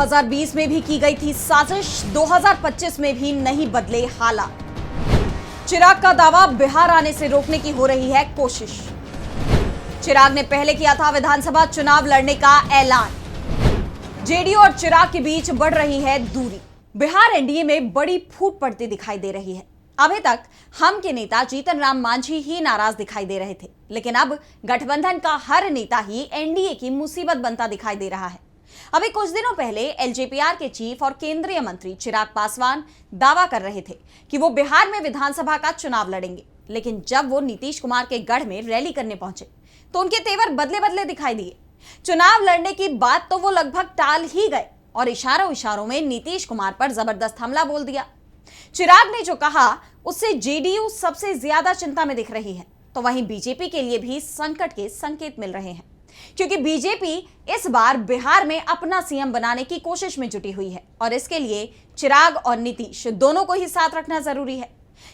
2020 में भी की गई थी साजिश, 2025 में भी नहीं बदले हालात। चिराग का दावा, बिहार आने से रोकने की हो रही है कोशिश। चिराग ने पहले किया था विधानसभा चुनाव लड़ने का ऐलान। जेडीयू और चिराग के बीच बढ़ रही है दूरी। बिहार एनडीए में बड़ी फूट पड़ती दिखाई दे रही है। अभी तक हम के नेता जीतन राम मांझी ही नाराज दिखाई दे रहे थे, लेकिन अब गठबंधन का हर नेता ही एनडीए की मुसीबत बनता दिखाई दे रहा है। अभी कुछ दिनों पहले एलजेपीआर के चीफ और केंद्रीय मंत्री चिराग पासवान दावा कर रहे थे कि वो बिहार में विधानसभा का चुनाव लड़ेंगे, लेकिन जब वो नीतीश कुमार के गढ़ में रैली करने पहुंचे तो उनके तेवर बदले बदले दिखाई दिए। चुनाव लड़ने की बात तो वो लगभग टाल ही गए और इशारों इशारों में नीतीश कुमार पर जबरदस्त हमला बोल दिया। चिराग ने जो कहा उससे जेडीयू सबसे ज्यादा चिंता में दिख रही है, तो वहीं बीजेपी के लिए भी संकट के संकेत मिल रहे हैं, क्योंकि बीजेपी इस बार बिहार में अपना सीएम बनाने की कोशिश में जुटी हुई है और इसके लिए चिराग और नीतीश दोनों को ही साथ रखना जरूरी है।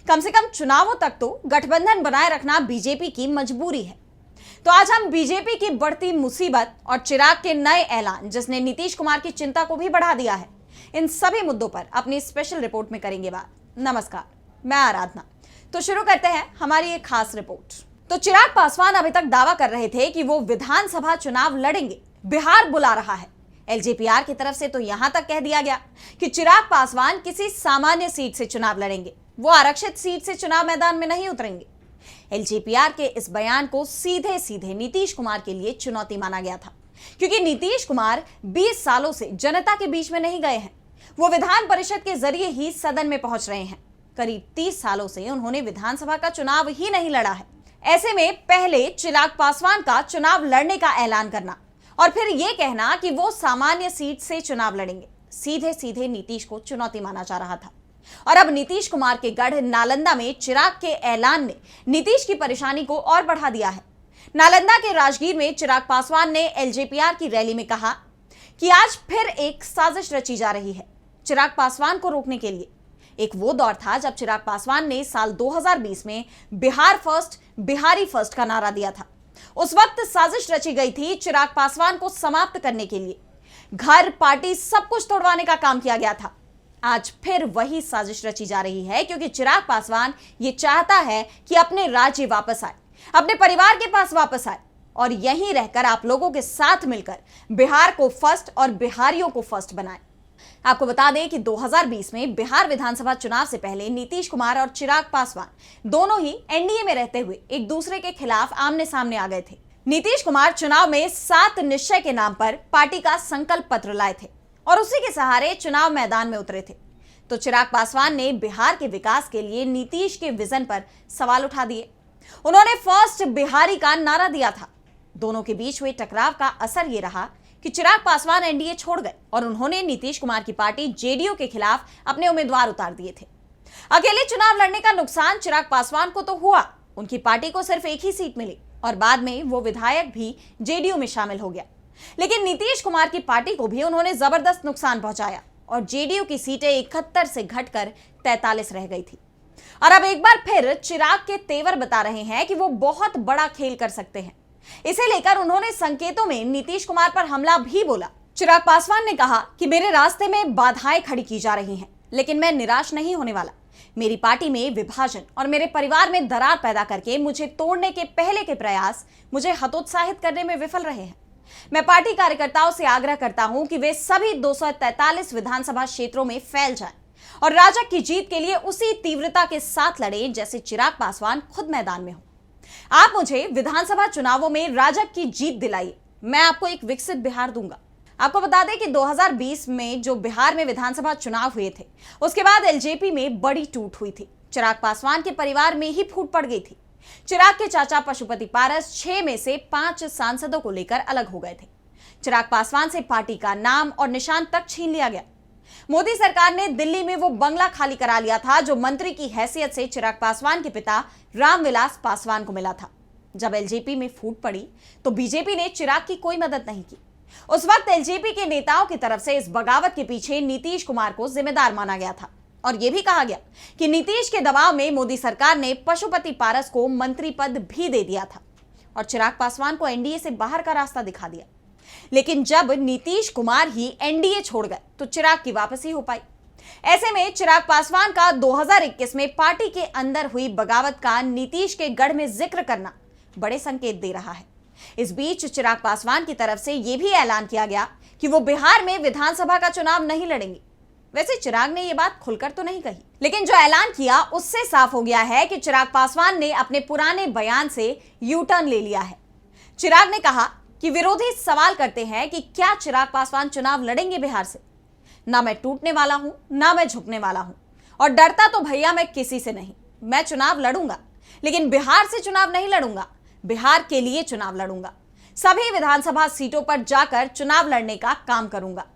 कम से कम चुनावों तक तो गठबंधन बनाए रखना बीजेपी की मजबूरी है। तो आज हम बीजेपी की बढ़ती मुसीबत और चिराग के नए ऐलान, जिसने नीतीश कुमार की चिंता को भी बढ़ा दिया है, इन सभी मुद्दों पर अपनी स्पेशल रिपोर्ट में करेंगे बात। नमस्कार, मैं आराधना। तो शुरू करते हैं हमारी एक खास रिपोर्ट। तो चिराग पासवान अभी तक दावा कर रहे थे कि वो विधानसभा चुनाव लड़ेंगे, बिहार बुला रहा है। एलजेपीआर की तरफ से तो यहां तक कह दिया गया कि चिराग पासवान किसी सामान्य सीट से चुनाव लड़ेंगे, वो आरक्षित सीट से चुनाव मैदान में नहीं उतरेंगे। एलजेपीआर के इस बयान को सीधे सीधे नीतीश कुमार के लिए चुनौती माना गया था, क्योंकि नीतीश कुमार 20 सालों से जनता के बीच में नहीं गए हैं। वो विधान परिषद के जरिए ही सदन में पहुंच रहे हैं। करीब 30 सालों से उन्होंने विधानसभा का चुनाव ही नहीं लड़ा है। ऐसे में पहले चिराग पासवान का चुनाव लड़ने का ऐलान करना और फिर यह कहना कि वो सामान्य सीट से चुनाव लड़ेंगे, सीधे सीधे नीतीश को चुनौती माना जा रहा था। और अब नीतीश कुमार के गढ़ नालंदा में चिराग के ऐलान ने नीतीश की परेशानी को और बढ़ा दिया है। नालंदा के राजगीर में चिराग पासवान ने एलजेपीआर की रैली में कहा कि आज फिर एक साजिश रची जा रही है चिराग पासवान को रोकने के लिए। एक वो दौर था जब चिराग पासवान ने साल 2020 में बिहार फर्स्ट, बिहारी फर्स्ट का नारा दिया था। उस वक्त साजिश रची गई थी चिराग पासवान को समाप्त करने के लिए। घर, पार्टी, सब कुछ तोड़वाने का काम किया गया था। आज फिर वही साजिश रची जा रही है, क्योंकि चिराग पासवान ये चाहता है कि अपने राज्य वापस आए, अपने परिवार के पास वापस आए और यहीं रहकर आप लोगों के साथ मिलकर बिहार को फर्स्ट और बिहारियों को फर्स्ट बनाए। आपको बता दें कि 2020 में बिहार विधानसभा चुनाव से पहले नीतीश कुमार और चिराग पासवान दोनों ही एनडीए में रहते हुए एक दूसरे के खिलाफ आमने सामने आ गए थे। नीतीश कुमार चुनाव में 7 निश्चय के नाम पर पार्टी का संकल्प पत्र लाए थे और उसी के सहारे चुनाव मैदान में उतरे थे। तो चिराग पासवान ने बिहार के विकास के लिए नीतीश के विजन पर सवाल उठा दिए। उन्होंने फर्स्ट बिहारी का नारा दिया था। दोनों के बीच हुए टकराव का असर यह रहा कि चिराग पासवान एनडीए छोड़ गए और उन्होंने नीतीश कुमार की पार्टी जेडीयू के खिलाफ अपने उम्मीदवार उतार दिए थे। अकेले चुनाव लड़ने का नुकसान चिराग पासवान को तो हुआ, उनकी पार्टी को सिर्फ एक ही सीट मिली और बाद में वो विधायक भी जेडीयू में शामिल हो गया। लेकिन नीतीश कुमार की पार्टी को भी उन्होंने जबरदस्त नुकसान पहुंचाया और जेडीयू की सीटें 71 से घटकर 43 रह गई थी। और अब एक बार फिर चिराग के तेवर बता रहे हैं कि वो बहुत बड़ा खेल कर सकते हैं। इसे लेकर उन्होंने संकेतों में नीतीश कुमार पर हमला भी बोला। चिराग पासवान ने कहा कि मेरे रास्ते में बाधाएं खड़ी की जा रही हैं, लेकिन मैं निराश नहीं होने वाला। मेरी पार्टी में विभाजन और मेरे परिवार में दरार पैदा करके मुझे तोड़ने के पहले के प्रयास मुझे हतोत्साहित करने में विफल रहे हैं। मैं पार्टी कार्यकर्ताओं से आग्रह करता हूं कि वे सभी 243 विधानसभा क्षेत्रों में फैल जाएं और राजग की जीत के लिए उसी तीव्रता के साथ लड़ें जैसे चिराग पासवान खुद मैदान में हो। आप मुझे विधानसभा चुनावों में राजग की जीत दिलाइए, मैं आपको एक विकसित बिहार दूंगा। आपको बता दें कि 2020 में जो बिहार में विधानसभा चुनाव हुए थे, उसके बाद एलजेपी में बड़ी टूट हुई थी। चिराग पासवान के परिवार में ही फूट पड़ गई थी। चिराग के चाचा पशुपति पारस 6 में से 5 सांसदों को लेकर अलग हो गए थे। चिराग पासवान से पार्टी का नाम और निशान तक छीन लिया गया। मोदी सरकार ने दिल्ली में वो बंगला खाली करा लिया था जो मंत्री की हैसियत से चिराग पासवान के पिता रामविलास पासवान को मिला था। जब एलजेपी में फूट पड़ी तो बीजेपी ने चिराग की कोई मदद नहीं की। उस वक्त एलजेपी के नेताओं की तरफ से इस बगावत के पीछे नीतीश कुमार को जिम्मेदार माना गया था और यह भी कहा गया कि नीतीश के दबाव में मोदी सरकार ने पशुपति पारस को मंत्री पद भी दे दिया था और चिराग पासवान को एनडीए से बाहर का रास्ता दिखा दिया। लेकिन जब नीतीश कुमार ही एनडीए छोड़ गए तो चिराग की वापसी हो पाई। ऐसे में चिराग पासवान का 2021 में पार्टी के अंदर हुई बगावत का नीतीश के गढ़ में जिक्र करना बड़े संकेत दे रहा है। इस बीच चिराग पासवान की तरफ से यह भी ऐलान किया गया कि वो बिहार में विधानसभा का चुनाव नहीं लड़ेंगे। वैसे चिराग ने यह बात खुलकर तो नहीं कही, लेकिन जो ऐलान किया उससे साफ हो गया है कि चिराग पासवान ने अपने पुराने बयान से यू टर्न ले लिया है। चिराग ने कहा कि विरोधी सवाल करते हैं कि क्या चिराग पासवान चुनाव लड़ेंगे बिहार से। ना मैं टूटने वाला हूं, ना मैं झुकने वाला हूं, और डरता तो भैया मैं किसी से नहीं। मैं चुनाव लड़ूंगा, लेकिन बिहार से चुनाव नहीं लड़ूंगा, बिहार के लिए चुनाव लड़ूंगा। सभी विधानसभा सीटों पर जाकर चुनाव लड़ने का काम करूंगा।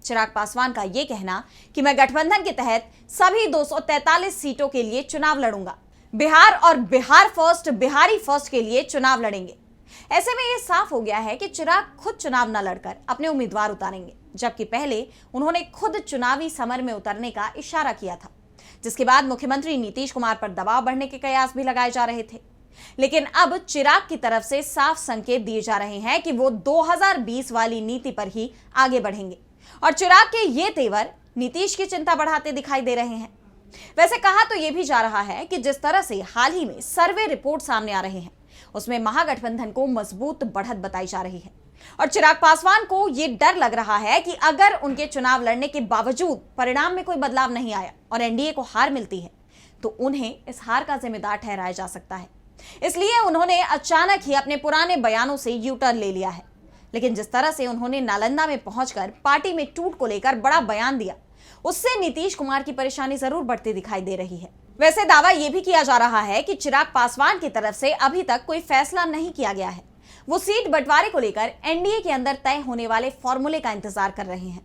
चिराग पासवान का यह कहना कि मैं गठबंधन के तहत सभी 243 सीटों के लिए चुनाव लड़ूंगा। बिहार और बिहार फर्स्ट, बिहारी फर्स्ट के लिए चुनाव लड़ेंगे। ऐसे में यह साफ हो गया है कि चिराग खुद चुनाव न लड़कर अपने उम्मीदवार उतारेंगे, जबकि पहले उन्होंने खुद चुनावी समर में उतरने का इशारा किया था, जिसके बाद मुख्यमंत्री नीतीश कुमार पर दबाव बढ़ने के कयास भी लगाए जा रहे थे। लेकिन अब चिराग की तरफ से साफ संकेत दिए जा रहे हैं कि वो 2020 वाली नीति पर ही आगे बढ़ेंगे, और चिराग के ये तेवर नीतीश की चिंता बढ़ाते दिखाई दे रहे हैं। वैसे कहा तो यह भी जा रहा है कि जिस तरह से हाल ही में सर्वे रिपोर्ट सामने आ रहे हैं, उसमें महागठबंधन को मजबूत बढ़त बताई जा रही है, और चिराग पासवान को यह डर लग रहा है कि अगर उनके चुनाव लड़ने के बावजूद परिणाम में कोई बदलाव नहीं आया और एनडीए को हार मिलती है, तो उन्हें इस हार का जिम्मेदार ठहराया जा सकता है। इसलिए उन्होंने अचानक ही अपने पुराने बयानों से यू टर्न ले लिया है। लेकिन जिस तरह से उन्होंने नालंदा में पहुंचकर पार्टी में टूट को लेकर बड़ा बयान दिया, उससे नीतीश कुमार की परेशानी जरूर बढ़ती दिखाई दे रही है। वैसे दावा यह भी किया जा रहा है कि चिराग पासवान की तरफ से अभी तक कोई फैसला नहीं किया गया है। वो सीट बंटवारे को लेकर एनडीए के अंदर तय होने वाले फॉर्मूले का इंतजार कर रहे हैं।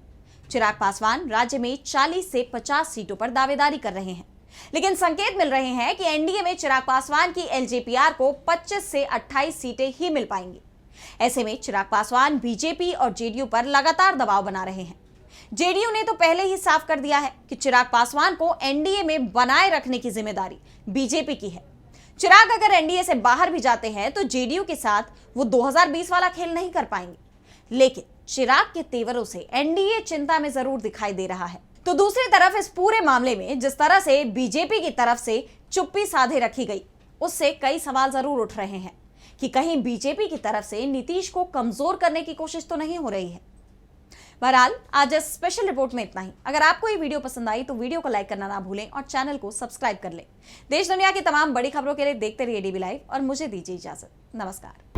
चिराग पासवान राज्य में 40 से 50 सीटों पर दावेदारी कर रहे हैं, लेकिन संकेत मिल रहे हैं कि एनडीए में चिराग पासवान की एलजेपीआर को 25 से 28 सीटें ही मिल पाएंगी। ऐसे में चिराग पासवान बीजेपी और जेडीयू पर लगातार दबाव बना रहे हैं। जेडीयू ने तो पहले ही साफ कर दिया है कि चिराग पासवान को एनडीए में बनाए रखने की जिम्मेदारी बीजेपी की है। चिराग अगर एनडीए से बाहर भी जाते हैं तो जेडीयू के साथ वो 2020 वाला खेल नहीं कर पाएंगे। लेकिन चिराग के तेवरों से एनडीए चिंता में जरूर दिखाई दे रहा है। तो दूसरी तरफ इस पूरे मामले में जिस तरह से बीजेपी की तरफ से चुप्पी साधे रखी गई, उससे कई सवाल जरूर उठ रहे हैं कि कहीं बीजेपी की तरफ से नीतीश को कमजोर करने की कोशिश तो नहीं हो रही है। बहरहाल आज इस स्पेशल रिपोर्ट में इतना ही। अगर आपको ये वीडियो पसंद आई तो वीडियो को लाइक करना ना भूलें और चैनल को सब्सक्राइब कर लें। देश दुनिया की तमाम बड़ी खबरों के लिए देखते रहिए डीबी लाइव और मुझे दीजिए इजाजत। नमस्कार।